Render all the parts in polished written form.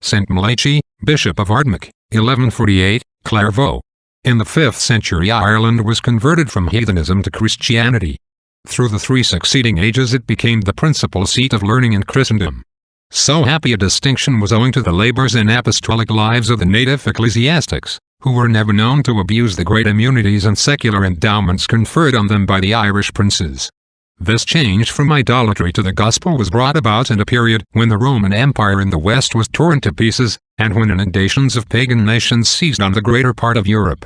Saint Malachi, Bishop of Ardmach, 1148, Clairvaux. In the 5th century Ireland was converted from heathenism to Christianity. Through the 3 succeeding ages it became the principal seat of learning in Christendom. So happy a distinction was owing to the labors and apostolic lives of the native ecclesiastics, who were never known to abuse the great immunities and secular endowments conferred on them by the Irish princes. This change from idolatry to the gospel was brought about in a period when the Roman Empire in the West was torn to pieces, and when inundations of pagan nations seized on the greater part of Europe.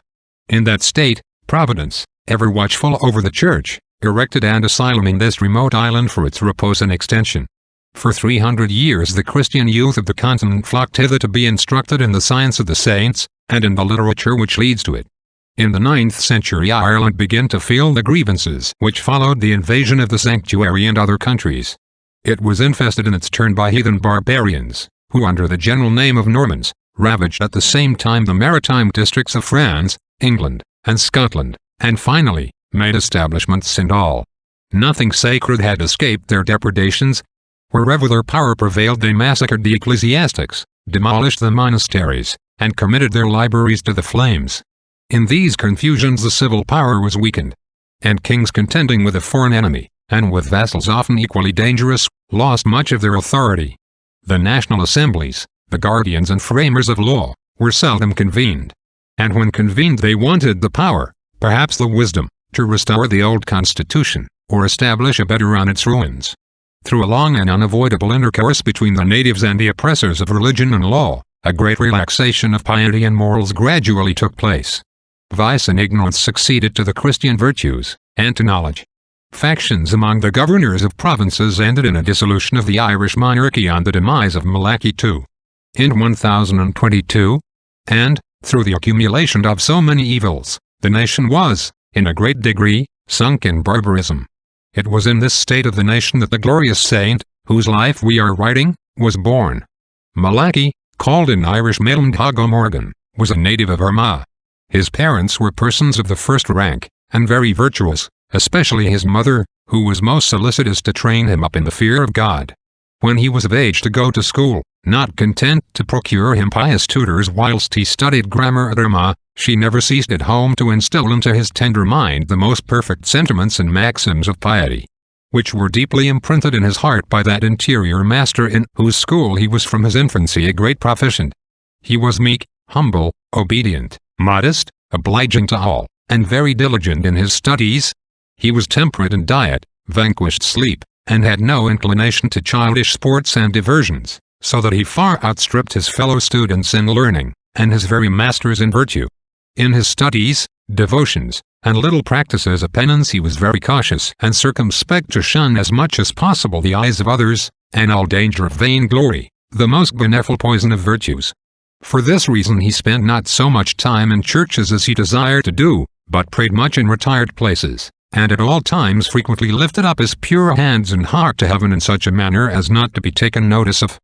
In that state, Providence, ever watchful over the Church, erected an asylum in this remote island for its repose and extension. For 300 years the Christian youth of the continent flocked hither to be instructed in the science of the saints, and in the literature which leads to it. In the 9th century Ireland began to feel the grievances which followed the invasion of the sanctuary and other countries. It was infested in its turn by heathen barbarians, who under the general name of Normans, ravaged at the same time the maritime districts of France, England, and Scotland, and finally, made establishments in all. Nothing sacred had escaped their depredations. Wherever their power prevailed they massacred the ecclesiastics, demolished the monasteries, and committed their libraries to the flames. In these confusions the civil power was weakened, and kings contending with a foreign enemy, and with vassals often equally dangerous, lost much of their authority. The national assemblies, the guardians and framers of law, were seldom convened. And when convened they wanted the power, perhaps the wisdom, to restore the old constitution, or establish a better on its ruins. Through a long and unavoidable intercourse between the natives and the oppressors of religion and law, a great relaxation of piety and morals gradually took place. Vice and ignorance succeeded to the Christian virtues, and to knowledge. Factions among the governors of provinces ended in a dissolution of the Irish monarchy on the demise of Malachi II. In 1022, and, through the accumulation of so many evils, the nation was, in a great degree, sunk in barbarism. It was in this state of the nation that the glorious saint, whose life we are writing, was born. Malachi, called in Irish Maitland Morgan, was a native of Ardmach. His parents were persons of the first rank, and very virtuous, especially his mother, who was most solicitous to train him up in the fear of God. When he was of age to go to school, not content to procure him pious tutors whilst he studied grammar at Ardmach, she never ceased at home to instill into his tender mind the most perfect sentiments and maxims of piety, which were deeply imprinted in his heart by that interior master in whose school he was from his infancy a great proficient. He was meek, humble, obedient, modest, obliging to all, and very diligent in his studies. He was temperate in diet, vanquished sleep, and had no inclination to childish sports and diversions, so that he far outstripped his fellow students in learning, and his very masters in virtue. In his studies, devotions, and little practices of penance he was very cautious and circumspect to shun as much as possible the eyes of others, and all danger of vainglory, the most beneficial poison of virtues. For this reason he spent not so much time in churches as he desired to do, but prayed much in retired places, and at all times frequently lifted up his pure hands and heart to heaven in such a manner as not to be taken notice of.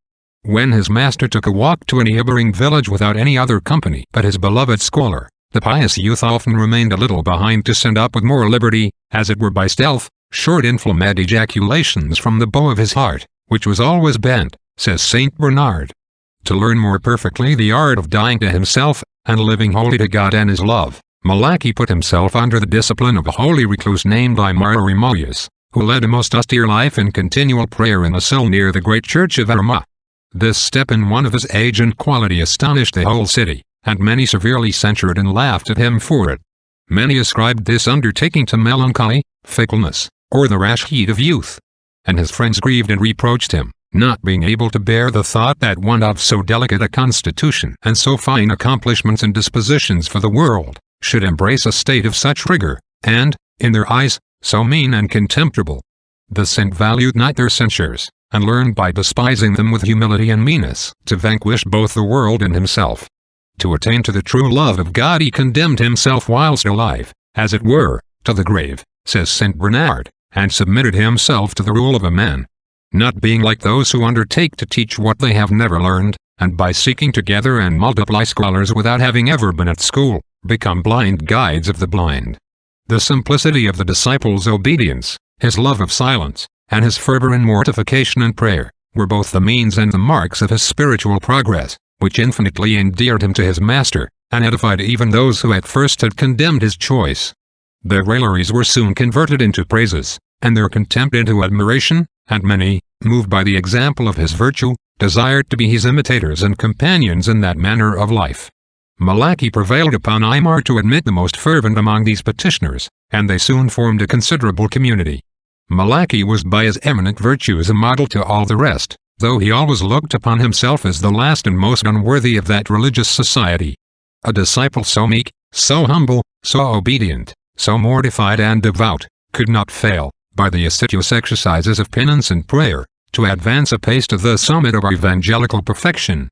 When his master took a walk to a neighboring village without any other company but his beloved scholar, the pious youth often remained a little behind to send up with more liberty, as it were by stealth, short inflamed ejaculations from the bow of his heart, which was always bent, says Saint Bernard, to learn more perfectly the art of dying to himself, and living wholly to God and his love. Malachi put himself under the discipline of a holy recluse named Ardmach, who led a most austere life in continual prayer in a cell near the great church of Ardmach. This step in one of his age and quality astonished the whole city, and many severely censured and laughed at him for it. Many ascribed this undertaking to melancholy, fickleness, or the rash heat of youth. And his friends grieved and reproached him, not being able to bear the thought that one of so delicate a constitution and so fine accomplishments and dispositions for the world, should embrace a state of such rigor, and, in their eyes, so mean and contemptible. The saint valued not their censures, and learned by despising them with humility and meanness to vanquish both the world and himself. To attain to the true love of God he condemned himself whilst alive, as it were, to the grave, says St. Bernard, and submitted himself to the rule of a man. Not being like those who undertake to teach what they have never learned, and by seeking to gather and multiply scholars without having ever been at school, become blind guides of the blind. The simplicity of the disciple's obedience, his love of silence, and his fervor in mortification and prayer, were both the means and the marks of his spiritual progress, which infinitely endeared him to his master, and edified even those who at first had condemned his choice. Their railleries were soon converted into praises, and their contempt into admiration, and many, moved by the example of his virtue, desired to be his imitators and companions in that manner of life. Malachi prevailed upon Ardmach to admit the most fervent among these petitioners, and they soon formed a considerable community. Malachi was by his eminent virtues a model to all the rest, though he always looked upon himself as the last and most unworthy of that religious society. A disciple so meek, so humble, so obedient, so mortified and devout, could not fail, by the assiduous exercises of penance and prayer, to advance apace to the summit of evangelical perfection.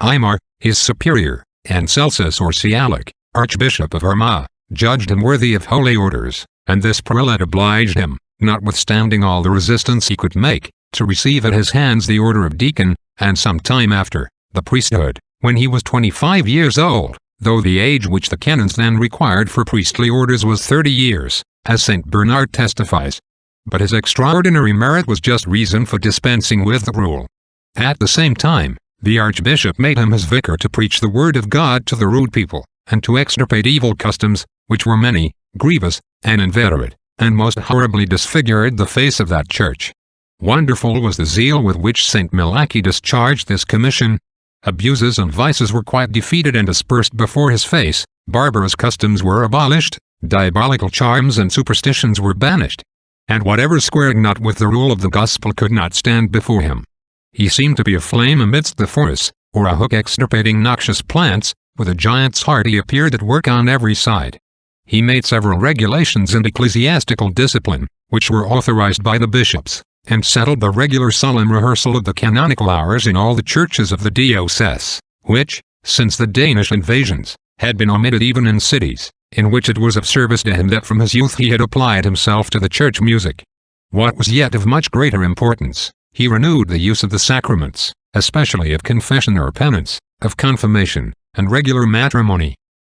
Ardmach, his superior, and Celsus or Sialach, Archbishop of Ardmach, judged him worthy of holy orders, and this prelate obliged him, notwithstanding all the resistance he could make, to receive at his hands the order of deacon, and some time after, the priesthood, when he was 25 years old, though the age which the canons then required for priestly orders was 30 years, as St. Bernard testifies. But his extraordinary merit was just reason for dispensing with the rule. At the same time, the archbishop made him his vicar to preach the word of God to the rude people, and to extirpate evil customs, which were many, grievous, and inveterate, and most horribly disfigured the face of that church. Wonderful was the zeal with which St. Malachi discharged this commission. Abuses and vices were quite defeated and dispersed before his face, barbarous customs were abolished, diabolical charms and superstitions were banished, and whatever squared not with the rule of the gospel could not stand before him. He seemed to be a flame amidst the forest, or a hook extirpating noxious plants. With a giant's heart he appeared at work on every side. He made several regulations and ecclesiastical discipline, which were authorized by the bishops, and settled the regular solemn rehearsal of the canonical hours in all the churches of the diocese, which, since the Danish invasions, had been omitted even in cities, in which it was of service to him that from his youth he had applied himself to the church music. What was yet of much greater importance, he renewed the use of the sacraments, especially of confession or penance, of confirmation, and regular matrimony.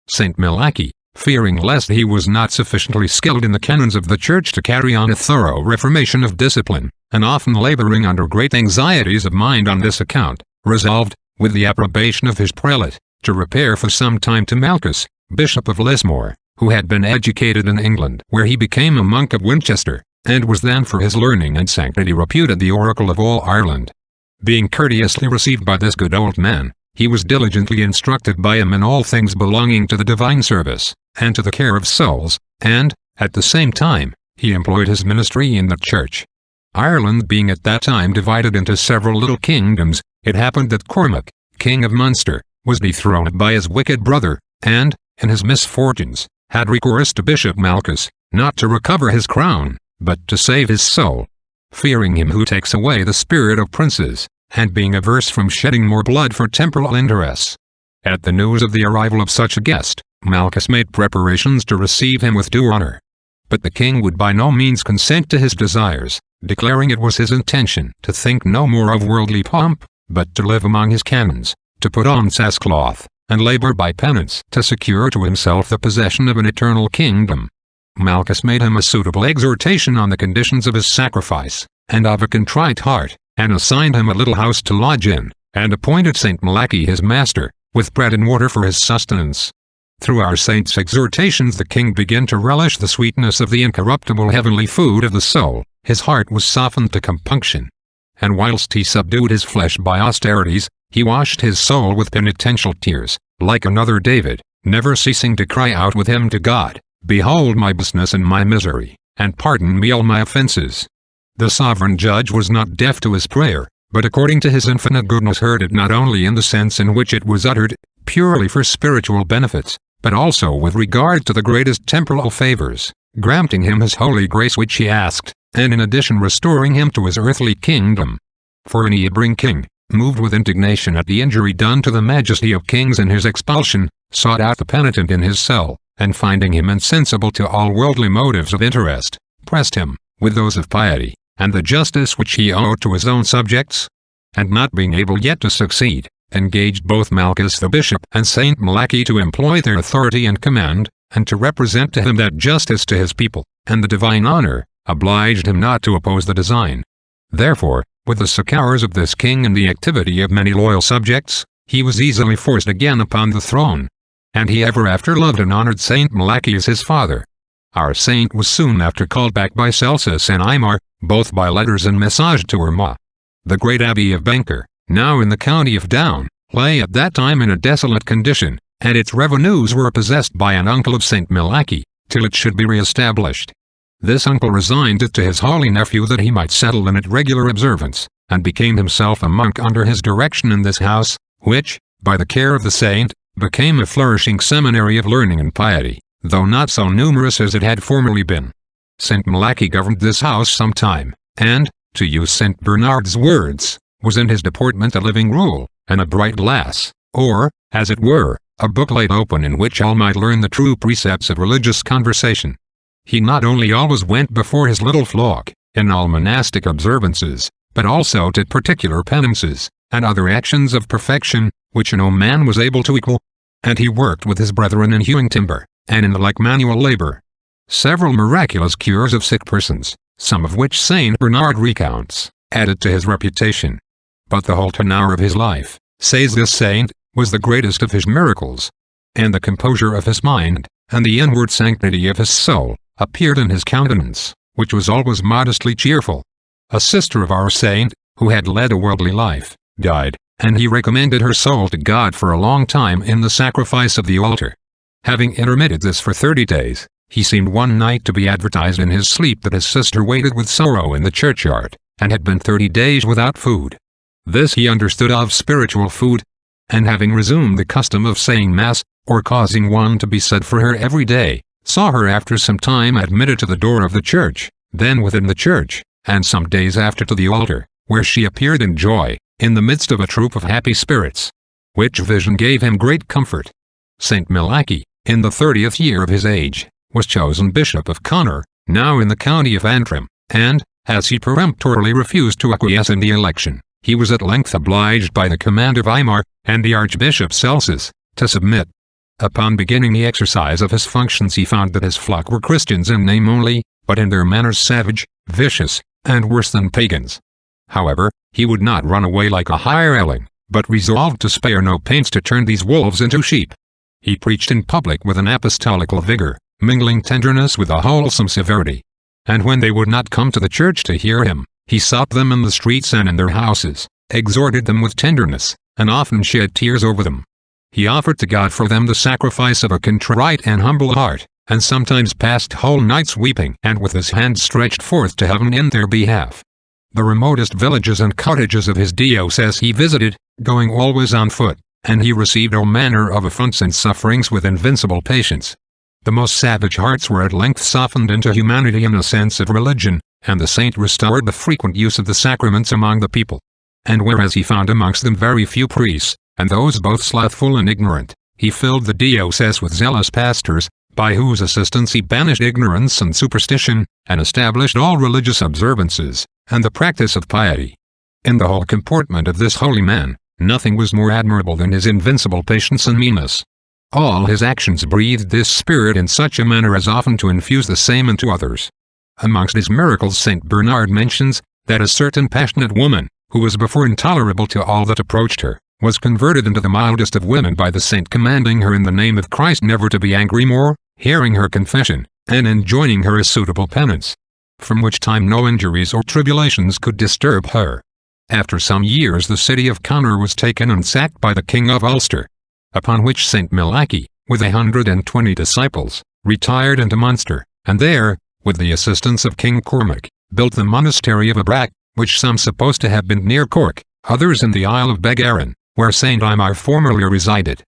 St. Malachi, fearing lest he was not sufficiently skilled in the canons of the church to carry on a thorough reformation of discipline, and often laboring under great anxieties of mind on this account, resolved, with the approbation of his prelate, to repair for some time to Malchus, Bishop of Lismore, who had been educated in England, where he became a monk of Winchester, and was then for his learning and sanctity reputed the oracle of all Ireland. Being courteously received by this good old man, he was diligently instructed by him in all things belonging to the divine service, and to the care of souls, and, at the same time, he employed his ministry in the church. Ireland being at that time divided into several little kingdoms, it happened that Cormac, king of Munster, was dethroned by his wicked brother, and, in his misfortunes, had recourse to Bishop Malchus, not to recover his crown, but to save his soul. Fearing him who takes away the spirit of princes, and being averse from shedding more blood for temporal interests. At the news of the arrival of such a guest, Malchus made preparations to receive him with due honor. But the king would by no means consent to his desires, declaring it was his intention to think no more of worldly pomp, but to live among his canons, to put on sackcloth, and labor by penance to secure to himself the possession of an eternal kingdom. Malchus made him a suitable exhortation on the conditions of his sacrifice, and of a contrite heart, and assigned him a little house to lodge in, and appointed St. Malachi his master, with bread and water for his sustenance. Through our saint's exhortations the king began to relish the sweetness of the incorruptible heavenly food of the soul, his heart was softened to compunction. And whilst he subdued his flesh by austerities, he washed his soul with penitential tears, like another David, never ceasing to cry out with him to God, "Behold my baseness and my misery, and pardon me all my offenses." The sovereign judge was not deaf to his prayer, but according to his infinite goodness heard it not only in the sense in which it was uttered, purely for spiritual benefits, but also with regard to the greatest temporal favors, granting him his holy grace which he asked, and in addition restoring him to his earthly kingdom. For an Hebrew king, moved with indignation at the injury done to the majesty of kings in his expulsion, sought out the penitent in his cell, and finding him insensible to all worldly motives of interest, pressed him, with those of piety, and the justice which he owed to his own subjects, and not being able yet to succeed, engaged both Malchus the bishop and St. Malachi to employ their authority and command, and to represent to him that justice to his people, and the divine honor, obliged him not to oppose the design. Therefore, with the succours of this king and the activity of many loyal subjects, he was easily forced again upon the throne. And he ever after loved and honored Saint Malachi as his father. Our saint was soon after called back by Celsus and Aymar, both by letters and message to Ardmach. The great abbey of Bangor, now in the county of Down, lay at that time in a desolate condition, and its revenues were possessed by an uncle of Saint Malachi, till it should be re-established. This uncle resigned it to his holy nephew that he might settle in it regular observance, and became himself a monk under his direction in this house, which, by the care of the saint, became a flourishing seminary of learning and piety, though not so numerous as it had formerly been. Saint Malachi governed this house some time, and, to use Saint Bernard's words, was in his deportment a living rule, and a bright glass, or, as it were, a book laid open in which all might learn the true precepts of religious conversation. He not only always went before his little flock, in all monastic observances, but also did particular penances, and other actions of perfection, which no man was able to equal. And he worked with his brethren in hewing timber, and in the like manual labor. Several miraculous cures of sick persons, some of which Saint Bernard recounts, added to his reputation. But the whole tenor of his life, says this saint, was the greatest of his miracles. And the composure of his mind, and the inward sanctity of his soul, appeared in his countenance, which was always modestly cheerful. A sister of our saint, who had led a worldly life, died, and he recommended her soul to God for a long time in the sacrifice of the altar. Having intermitted this for 30 days, he seemed one night to be advertised in his sleep that his sister waited with sorrow in the churchyard, and had been 30 days without food. This he understood of spiritual food, and having resumed the custom of saying Mass, or causing one to be said for her every day, saw her after some time admitted to the door of the church, then within the church, and some days after to the altar, where she appeared in joy, in the midst of a troop of happy spirits. Which vision gave him great comfort. Saint Malachi, in the 30th year of his age, was chosen Bishop of Connor, now in the county of Antrim, and, as he peremptorily refused to acquiesce in the election, he was at length obliged by the command of Aymar, and the Archbishop Celsus, to submit. Upon beginning the exercise of his functions he found that his flock were Christians in name only, but in their manners savage, vicious, and worse than pagans. However, he would not run away like a hireling, but resolved to spare no pains to turn these wolves into sheep. He preached in public with an apostolical vigor, mingling tenderness with a wholesome severity. And when they would not come to the church to hear him, he sought them in the streets and in their houses, exhorted them with tenderness, and often shed tears over them. He offered to God for them the sacrifice of a contrite and humble heart, and sometimes passed whole nights weeping and with his hand stretched forth to heaven in their behalf. The remotest villages and cottages of his diocese he visited, going always on foot, and he received all manner of affronts and sufferings with invincible patience. The most savage hearts were at length softened into humanity and a sense of religion, and the saint restored the frequent use of the sacraments among the people. And whereas he found amongst them very few priests, and those both slothful and ignorant, he filled the diocese with zealous pastors, by whose assistance he banished ignorance and superstition, and established all religious observances, and the practice of piety. In the whole comportment of this holy man, nothing was more admirable than his invincible patience and meanness. All his actions breathed this spirit in such a manner as often to infuse the same into others. Amongst his miracles Saint Bernard mentions, that a certain passionate woman, who was before intolerable to all that approached her, was converted into the mildest of women by the saint commanding her in the name of Christ never to be angry more, hearing her confession, and enjoining her a suitable penance. From which time no injuries or tribulations could disturb her. After some years the city of Connor was taken and sacked by the king of Ulster. Upon which Saint Malachi, with 120 disciples, retired into Munster, and there, with the assistance of King Cormac, built the monastery of Ardmach, which some suppose to have been near Cork, others in the Isle of Begarin, where Saint Aymar formerly resided.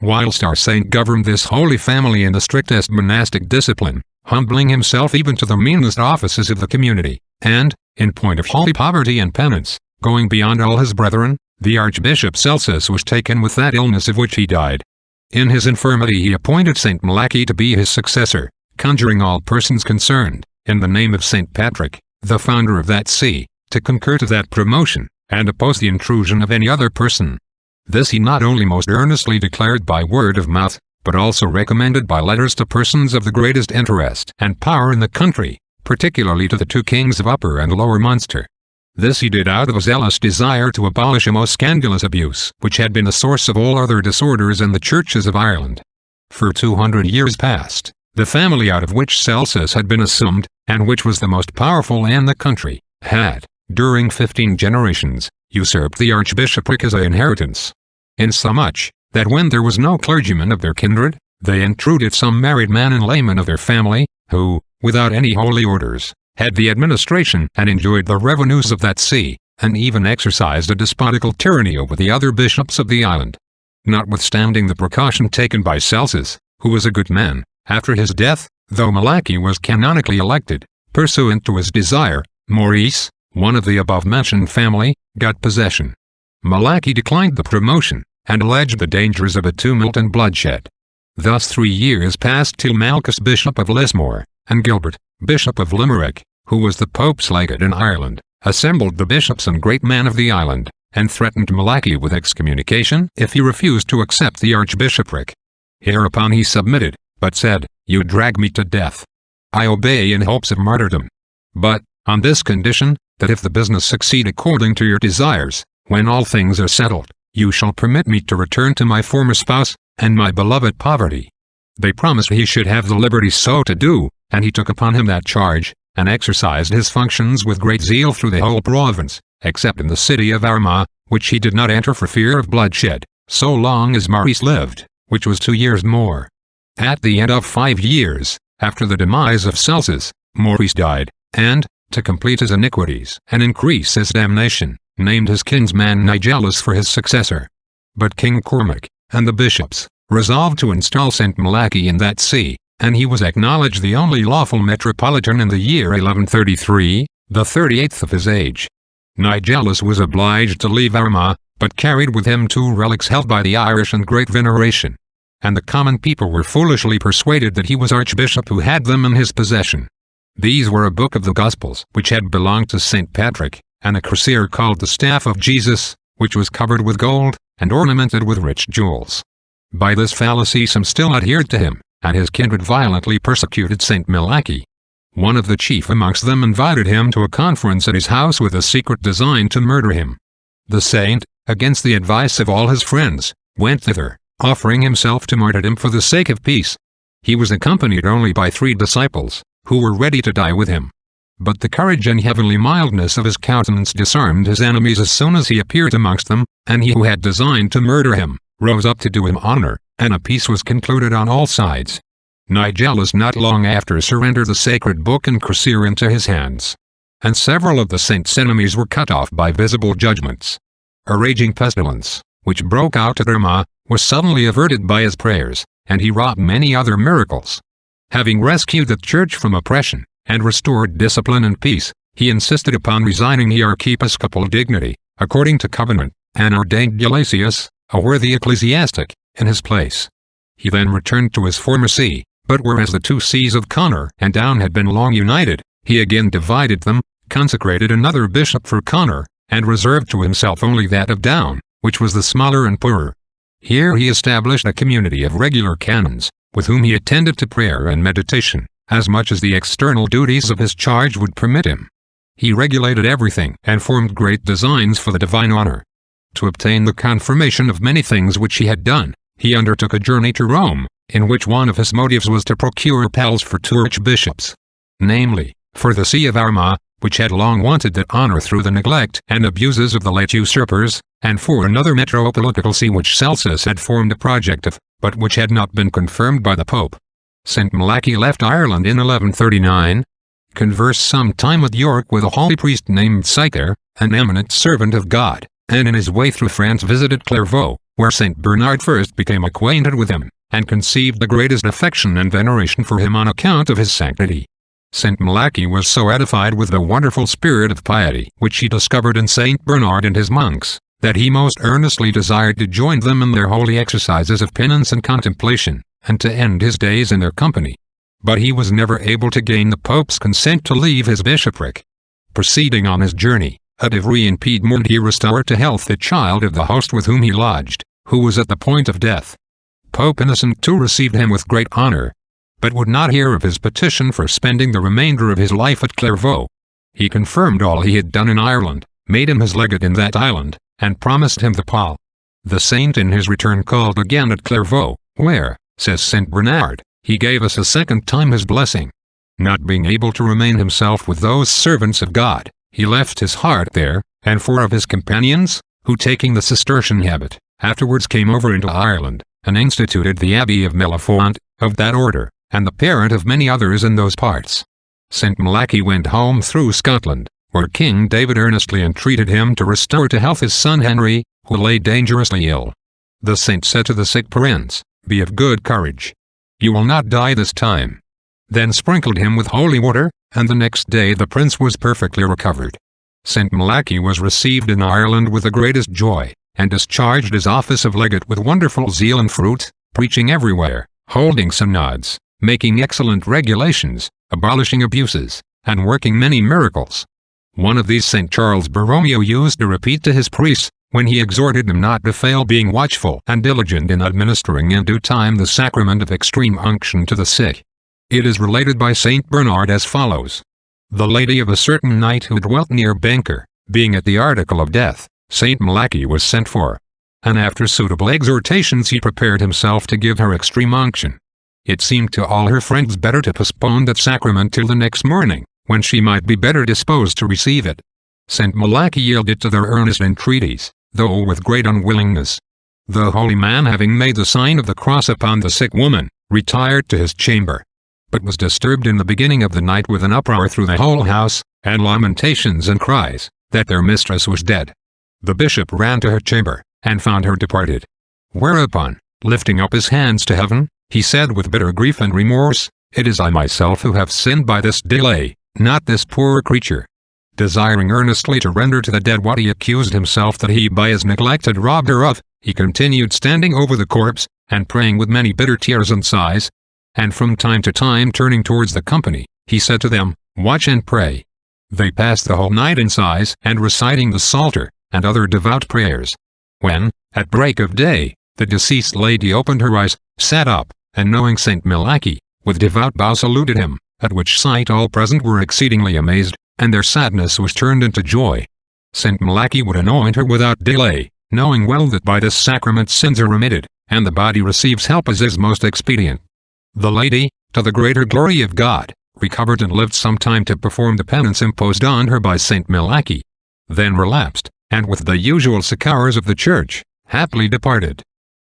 Whilst our saint governed this holy family in the strictest monastic discipline, humbling himself even to the meanest offices of the community, and, in point of holy poverty and penance, going beyond all his brethren, the Archbishop Celsus was taken with that illness of which he died. In his infirmity he appointed Saint Malachi to be his successor, conjuring all persons concerned, in the name of Saint Patrick, the founder of that see, to concur to that promotion, and oppose the intrusion of any other person. This he not only most earnestly declared by word of mouth, but also recommended by letters to persons of the greatest interest and power in the country, particularly to the two kings of Upper and Lower Munster. This he did out of a zealous desire to abolish a most scandalous abuse which had been the source of all other disorders in the churches of Ireland. For 200 years past, the family out of which Celsus had been assumed, and which was the most powerful in the country, had, during 15 generations, usurped the archbishopric as an inheritance. Insomuch, that when there was no clergyman of their kindred, they intruded some married man and layman of their family, who, without any holy orders, had the administration and enjoyed the revenues of that see, and even exercised a despotical tyranny over the other bishops of the island. Notwithstanding the precaution taken by Celsus, who was a good man, after his death, though Malachi was canonically elected, pursuant to his desire, Maurice, one of the above-mentioned family, got possession. Malachi declined the promotion, and alleged the dangers of a tumult and bloodshed. Thus 3 years passed till Malchus, bishop of Lismore, and Gilbert, bishop of Limerick, who was the Pope's legate in Ireland, assembled the bishops and great men of the island, and threatened Malachi with excommunication if he refused to accept the archbishopric. Hereupon he submitted, but said, "You drag me to death. I obey in hopes of martyrdom. But, on this condition, that if the business succeed according to your desires, when all things are settled, you shall permit me to return to my former spouse, and my beloved poverty." They promised he should have the liberty so to do, and he took upon him that charge, and exercised his functions with great zeal through the whole province, except in the city of Ardmach, which he did not enter for fear of bloodshed, so long as Maurice lived, which was 2 years more. At the end of 5 years, after the demise of Celsus, Maurice died, and, to complete his iniquities and increase his damnation, named his kinsman Nigellus for his successor. But King Cormac, and the bishops, resolved to install St. Malachi in that see, and he was acknowledged the only lawful metropolitan in the year 1133, the 38th of his age. Nigellus was obliged to leave Ardmach, but carried with him 2 relics held by the Irish in great veneration. And the common people were foolishly persuaded that he was archbishop who had them in his possession. These were a book of the Gospels which had belonged to St. Patrick, and a crosier called the Staff of Jesus, which was covered with gold, and ornamented with rich jewels. By this fallacy some still adhered to him, and his kindred violently persecuted St. Malachi. One of the chief amongst them invited him to a conference at his house with a secret design to murder him. The saint, against the advice of all his friends, went thither, offering himself to martyrdom for the sake of peace. He was accompanied only by 3 disciples, who were ready to die with him. But the courage and heavenly mildness of his countenance disarmed his enemies as soon as he appeared amongst them, and he who had designed to murder him, rose up to do him honor, and a peace was concluded on all sides. Nigellus not long after surrendered the sacred book and crosier into his hands. And several of the saint's enemies were cut off by visible judgments. A raging pestilence, which broke out at Ardmach, was suddenly averted by his prayers, and he wrought many other miracles. Having rescued the church from oppression, and restored discipline and peace, he insisted upon resigning the archiepiscopal dignity, according to covenant, and ordained Gelasius, a worthy ecclesiastic, in his place. He then returned to his former see, but whereas the 2 sees of Connor and Down had been long united, he again divided them, consecrated another bishop for Connor, and reserved to himself only that of Down, which was the smaller and poorer. Here he established a community of regular canons, with whom he attended to prayer and meditation, as much as the external duties of his charge would permit him. He regulated everything and formed great designs for the divine honor. To obtain the confirmation of many things which he had done, he undertook a journey to Rome, in which one of his motives was to procure pals for 2 archbishops. Namely, for the see of Ardmach, which had long wanted that honor through the neglect and abuses of the late usurpers, and for another metropolitical see which Celsus had formed a project of, but which had not been confirmed by the Pope. St. Malachi left Ireland in 1139, conversed some time at York with a holy priest named Sychar, an eminent servant of God, and in his way through France visited Clairvaux, where St. Bernard first became acquainted with him, and conceived the greatest affection and veneration for him on account of his sanctity. St. Malachi was so edified with the wonderful spirit of piety which he discovered in St. Bernard and his monks, that he most earnestly desired to join them in their holy exercises of penance and contemplation, and to end his days in their company. But he was never able to gain the Pope's consent to leave his bishopric. Proceeding on his journey, at Ivry in Piedmont he restored to health the child of the host with whom he lodged, who was at the point of death. Pope Innocent II received him with great honor, but would not hear of his petition for spending the remainder of his life at Clairvaux. He confirmed all he had done in Ireland, made him his legate in that island, and promised him the pall. The saint in his return called again at Clairvaux, where, says St. Bernard, he gave us a second time his blessing. Not being able to remain himself with those servants of God, he left his heart there, and 4 of his companions, who taking the Cistercian habit, afterwards came over into Ireland, and instituted the Abbey of Mellifont, of that order, and the parent of many others in those parts. St. Malachi went home through Scotland, where King David earnestly entreated him to restore to health his son Henry, who lay dangerously ill. The saint said to the sick prince, "Be of good courage. You will not die this time." Then sprinkled him with holy water, and the next day the prince was perfectly recovered. St. Malachi was received in Ireland with the greatest joy, and discharged his office of legate with wonderful zeal and fruit, preaching everywhere, holding synods, making excellent regulations, abolishing abuses, and working many miracles. One of these St. Charles Borromeo used to repeat to his priests, when he exhorted them not to fail being watchful and diligent in administering in due time the sacrament of extreme unction to the sick. It is related by St. Bernard as follows. The lady of a certain knight who dwelt near Banker, being at the article of death, St. Malachi was sent for. And after suitable exhortations he prepared himself to give her extreme unction. It seemed to all her friends better to postpone that sacrament till the next morning, when she might be better disposed to receive it. St. Malachi yielded to their earnest entreaties, though with great unwillingness. The holy man, having made the sign of the cross upon the sick woman, retired to his chamber, but was disturbed in the beginning of the night with an uproar through the whole house, and lamentations and cries, that their mistress was dead. The bishop ran to her chamber, and found her departed. Whereupon, lifting up his hands to heaven, he said with bitter grief and remorse, "It is I myself who have sinned by this delay, not this poor creature." Desiring earnestly to render to the dead what he accused himself that he by his neglect had robbed her of, he continued standing over the corpse, and praying with many bitter tears and sighs. And from time to time turning towards the company, he said to them, "Watch and pray." They passed the whole night in sighs and reciting the Psalter, and other devout prayers. When, at break of day, the deceased lady opened her eyes, sat up, and knowing St. Malachi, with devout bow saluted him, at which sight all present were exceedingly amazed, and their sadness was turned into joy. St. Malachi would anoint her without delay, knowing well that by this sacrament sins are remitted, and the body receives help as is most expedient. The lady, to the greater glory of God, recovered and lived some time to perform the penance imposed on her by St. Malachi. Then relapsed, and with the usual succours of the church, happily departed.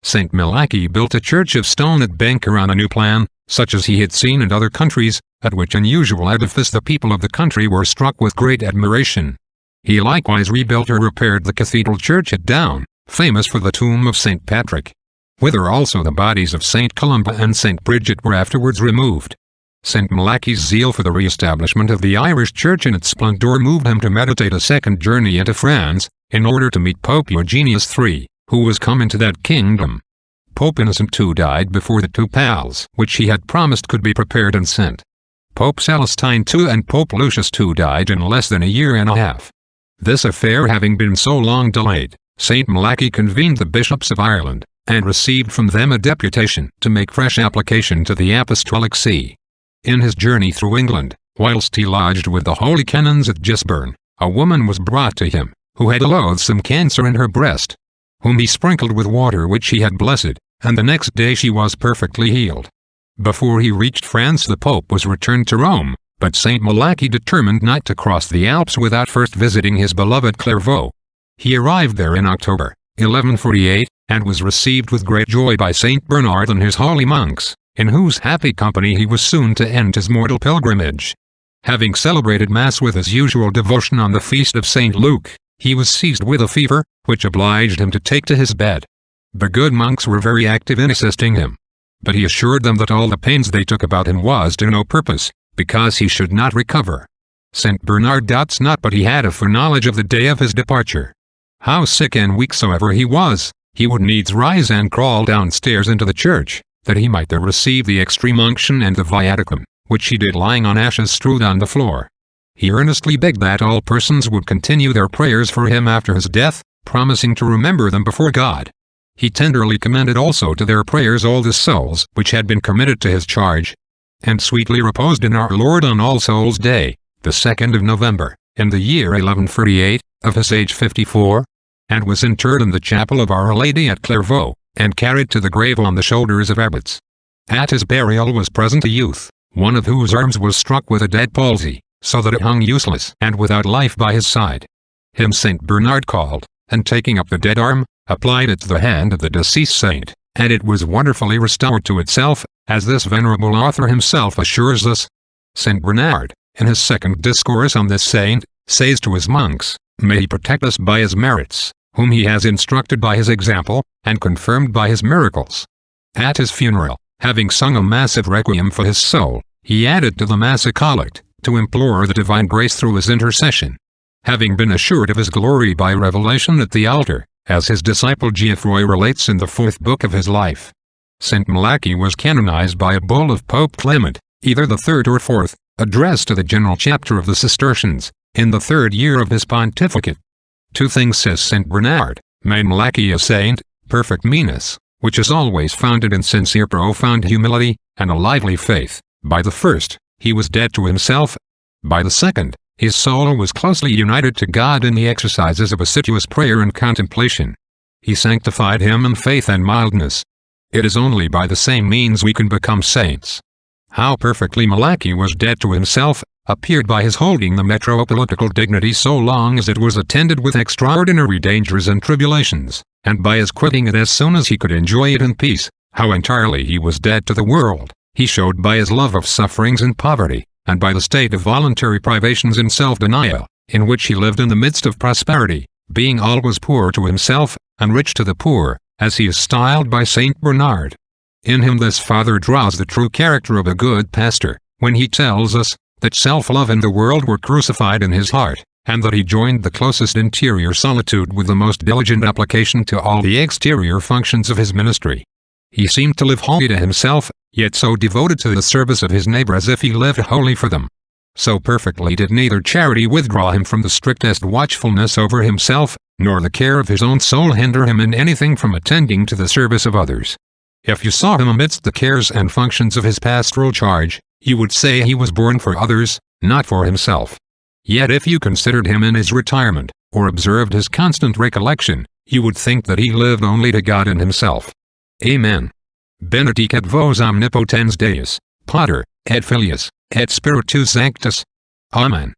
St. Malachi built a church of stone at Banker on a new plan, such as he had seen in other countries, at which unusual edifice the people of the country were struck with great admiration. He likewise rebuilt or repaired the cathedral church at Down, famous for the tomb of St. Patrick, whither also the bodies of St. Columba and St. Bridget were afterwards removed. St. Malachi's zeal for the re-establishment of the Irish Church in its splendor moved him to meditate a second journey into France, in order to meet Pope Eugenius III, who was come into that kingdom. Pope Innocent II died before the 2 pals which he had promised could be prepared and sent. Pope Celestine II and Pope Lucius II died in less than a year and a half. This affair having been so long delayed, St. Malachi convened the bishops of Ireland, and received from them a deputation to make fresh application to the Apostolic See. In his journey through England, whilst he lodged with the holy canons at Gisborne, a woman was brought to him, who had a loathsome cancer in her breast, whom he sprinkled with water which he had blessed, and the next day she was perfectly healed. Before he reached France the Pope was returned to Rome, but St. Malachi determined not to cross the Alps without first visiting his beloved Clairvaux. He arrived there in October, 1148, and was received with great joy by St. Bernard and his holy monks, in whose happy company he was soon to end his mortal pilgrimage. Having celebrated Mass with his usual devotion on the feast of St. Luke, he was seized with a fever, which obliged him to take to his bed. The good monks were very active in assisting him, but he assured them that all the pains they took about him was to no purpose, because he should not recover. St. Bernard doubts not but he had a foreknowledge of the day of his departure. How sick and weak soever he was, he would needs rise and crawl downstairs into the church, that he might there receive the extreme unction and the viaticum, which he did lying on ashes strewed on the floor. He earnestly begged that all persons would continue their prayers for him after his death, promising to remember them before God. He tenderly commended also to their prayers all the souls which had been committed to his charge, and sweetly reposed in our Lord on All Souls' Day, the 2nd of November, in the year 1148, of his age 54, and was interred in the chapel of Our Lady at Clairvaux, and carried to the grave on the shoulders of abbots. At his burial was present a youth, one of whose arms was struck with a dead palsy, so that it hung useless and without life by his side. Him Saint Bernard called, and taking up the dead arm, applied it to the hand of the deceased saint, and it was wonderfully restored to itself, as this venerable author himself assures us. Saint Bernard, in his second discourse on this saint, says to his monks, "May he protect us by his merits, whom he has instructed by his example, and confirmed by his miracles." At his funeral, having sung a massive requiem for his soul, he added to the Mass a collect, to implore the divine grace through his intercession. Having been assured of his glory by revelation at the altar, as his disciple Geoffroy relates in the 4th book of his life. Saint Malachi was canonized by a bull of Pope Clement, either the 3rd or 4th, addressed to the general chapter of the Cistercians, in the 3rd year of his pontificate. Two things says Saint Bernard, made Malachi a saint, perfect meanness, which is always founded in sincere profound humility, and a lively faith. By the first, he was dead to himself. By the second, his soul was closely united to God in the exercises of assiduous prayer and contemplation. He sanctified him in faith and mildness. It is only by the same means we can become saints. How perfectly Malachi was dead to himself, appeared by his holding the metropolitical dignity so long as it was attended with extraordinary dangers and tribulations, and by his quitting it as soon as he could enjoy it in peace. How entirely he was dead to the world, he showed by his love of sufferings and poverty, and by the state of voluntary privations and self-denial, in which he lived in the midst of prosperity, being always poor to himself, and rich to the poor, as he is styled by Saint Bernard. In him this Father draws the true character of a good pastor, when he tells us, that self-love and the world were crucified in his heart, and that he joined the closest interior solitude with the most diligent application to all the exterior functions of his ministry. He seemed to live wholly to himself, yet so devoted to the service of his neighbor as if he lived wholly for them. So perfectly did neither charity withdraw him from the strictest watchfulness over himself, nor the care of his own soul hinder him in anything from attending to the service of others. If you saw him amidst the cares and functions of his pastoral charge, you would say he was born for others, not for himself. Yet if you considered him in his retirement, or observed his constant recollection, you would think that he lived only to God and himself. Amen. Benedicat vos omnipotens Deus, Pater, et Filius, et Spiritus Sanctus. Amen.